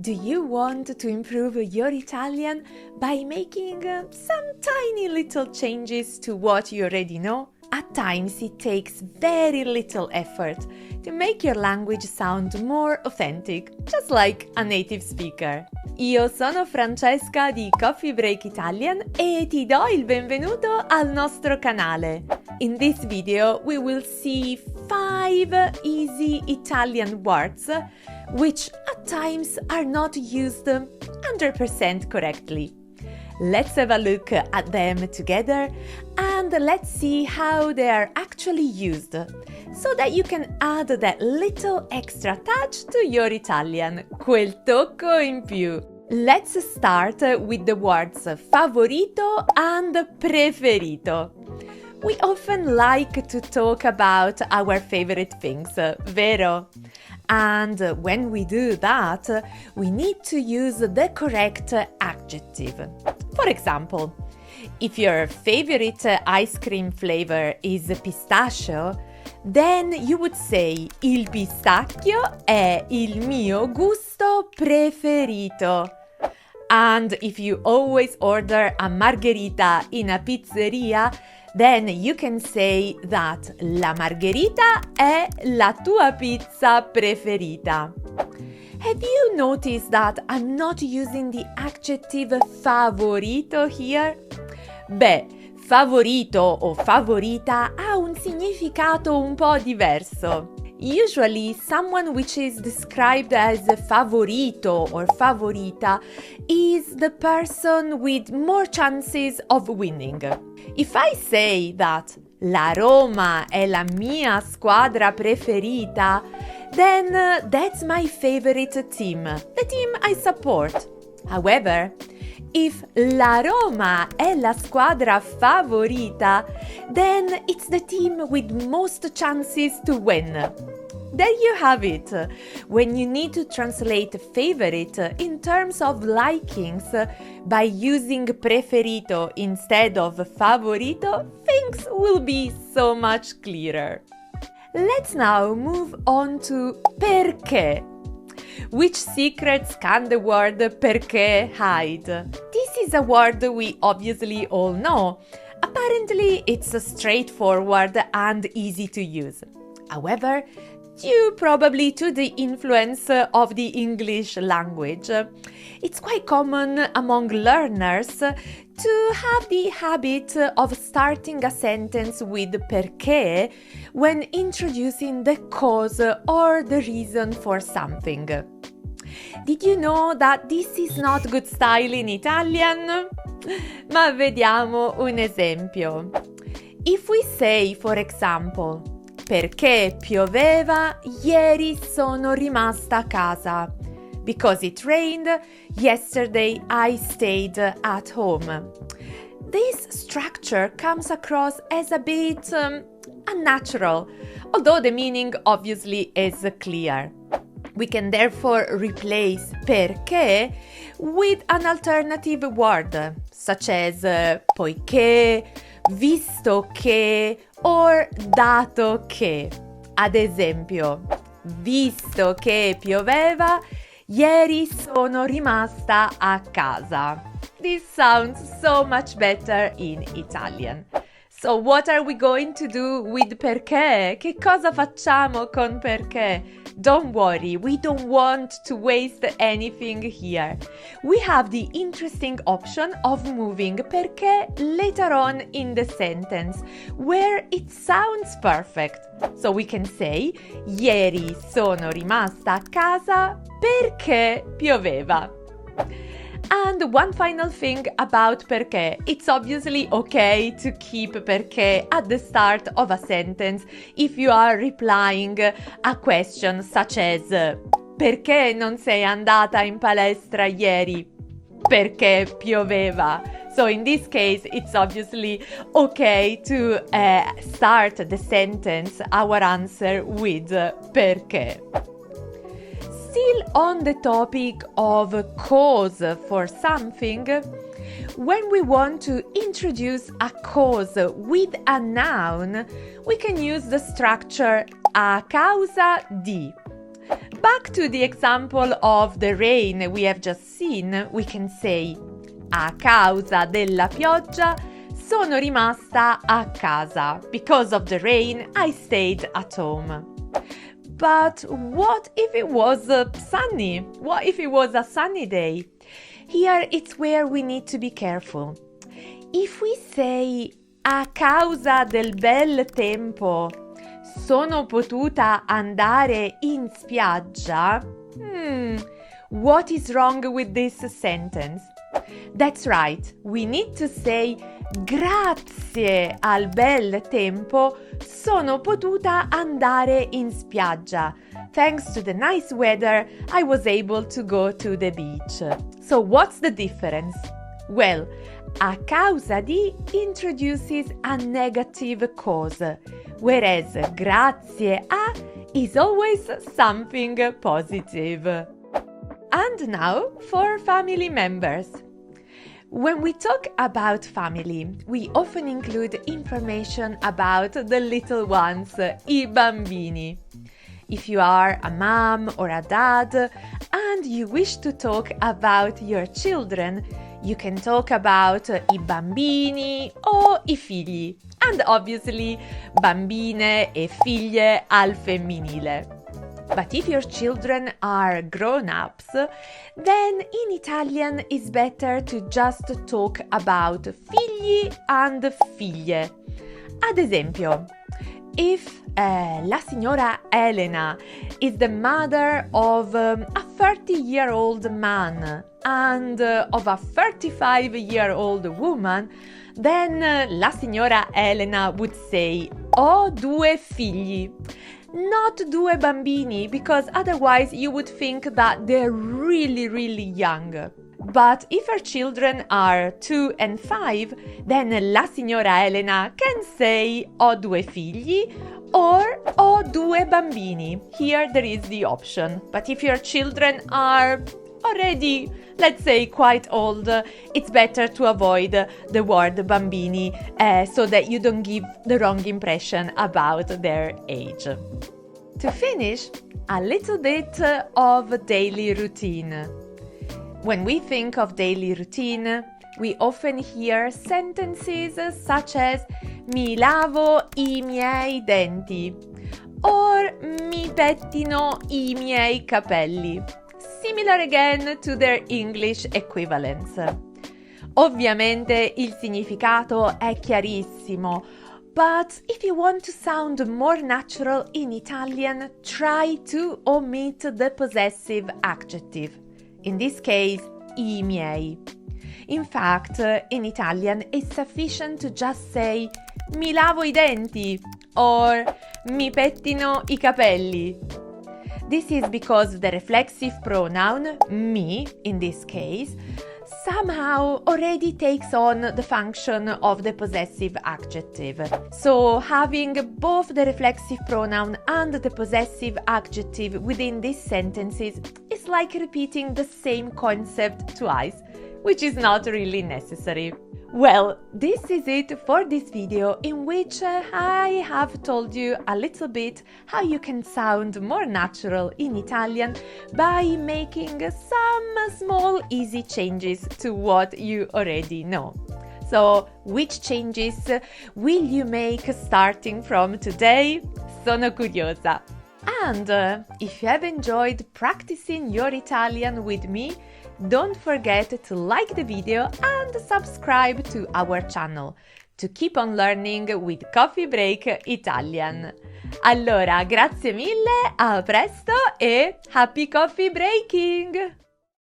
Do you want to improve your Italian by making some tiny little changes to what you already know? At times it takes very little effort to make your language sound more authentic, just like a native speaker. Io sono Francesca di Coffee Break Italian e ti do il benvenuto al nostro canale. In this video we will see 5 easy Italian words which at times are not used 100% correctly. Let's have a look at them together and let's see how they are actually used, so that you can add that little extra touch to your Italian, quel tocco in più. Let's start with the words favorito and preferito. We often like to talk about our favorite things, vero? And when we do that, we need to use the correct adjective. For example, if your favorite ice cream flavor is pistachio, then you would say il pistacchio è il mio gusto preferito. And if you always order a margherita in a pizzeria, then you can say that la margherita è la tua pizza preferita. Have you noticed that I'm not using the adjective favorito here? Beh, favorito o favorita ha un significato un po' diverso. Usually, someone which is described as favorito or favorita is the person with more chances of winning. If I say that la Roma è la mia squadra preferita, then that's my favorite team, the team I support. However, if la Roma è la squadra favorita, then it's the team with most chances to win. There you have it. When you need to translate favorite in terms of likings by using preferito instead of favorito, things will be so much clearer. Let's now move on to perché. Which secrets can the word perché hide? This is a word we obviously all know. Apparently, it's straightforward and easy to use. However, due probably to the influence of the English language, it's quite common among learners to have the habit of starting a sentence with perché when introducing the cause or the reason for something. Did you know that this is not good style in Italian? Ma vediamo un esempio. If we say, for example, perché pioveva, ieri sono rimasta a casa. Because it rained, yesterday I stayed at home. This structure comes across as a bit unnatural, although the meaning obviously is clear. We can therefore replace perché with an alternative word, such as poiché, visto che or dato che. Ad esempio, visto che pioveva, ieri sono rimasta a casa. This sounds so much better in Italian. So what are we going to do with perché? Che cosa facciamo con perché? Don't worry, we don't want to waste anything here. We have the interesting option of moving perché later on in the sentence, where it sounds perfect. So we can say, ieri sono rimasta a casa perché pioveva. And one final thing about perché. It's obviously okay to keep perché at the start of a sentence if you are replying a question such as perché non sei andata in palestra ieri? Perché pioveva. So in this case, it's obviously okay to start the sentence, our answer, with perché. Still on the topic of cause for something, when we want to introduce a cause with a noun, we can use the structure a causa di. Back to the example of the rain we have just seen, we can say a causa della pioggia sono rimasta a casa. Because of the rain, I stayed at home. But what if it was sunny? What if it was a sunny day? Here it's where we need to be careful. If we say a causa del bel tempo sono potuta andare in spiaggia, what is wrong with this sentence? That's right, we need to say grazie al bel tempo sono potuta andare in spiaggia. Thanks to the nice weather, I was able to go to the beach. So what's the difference? Well, a causa di introduces a negative cause, whereas grazie a is always something positive. And now for family members. When we talk about family, we often include information about the little ones, I bambini. If you are a mom or a dad and you wish to talk about your children, you can talk about I bambini o I figli, and obviously bambine e figlie al femminile. But if your children are grown-ups, then in Italian it's better to just talk about figli and figlie. Ad esempio, if la signora Elena is the mother of a 30-year-old man and of a 35-year-old woman, then la signora Elena would say ho due figli. Not due bambini, because otherwise you would think that they're really young. But if her children are 2 and 5, then la signora Elena can say ho due figli or ho due bambini. Here there is the option. But if your children are already, let's say, quite old, it's better to avoid the word bambini so that you don't give the wrong impression about their age. To finish, a little bit of daily routine. When we think of daily routine, we often hear sentences such as mi lavo I miei denti or mi pettino I miei capelli. Similar again to their English equivalents. Ovviamente il significato è chiarissimo, but if you want to sound more natural in Italian, try to omit the possessive adjective. In this case, I miei. In fact, in Italian it's sufficient to just say mi lavo I denti or mi pettino I capelli. This is because the reflexive pronoun mi, in this case, somehow already takes on the function of the possessive adjective. So having both the reflexive pronoun and the possessive adjective within these sentences is like repeating the same concept twice, which is not really necessary. Well, this is it for this video in which I have told you a little bit how you can sound more natural in Italian by making some small easy changes to what you already know. So, which changes will you make starting from today? Sono curiosa. And if you have enjoyed practicing your Italian with me, don't forget to like the video and subscribe to our channel to keep on learning with Coffee Break Italian. Allora, grazie mille, a presto e happy coffee breaking!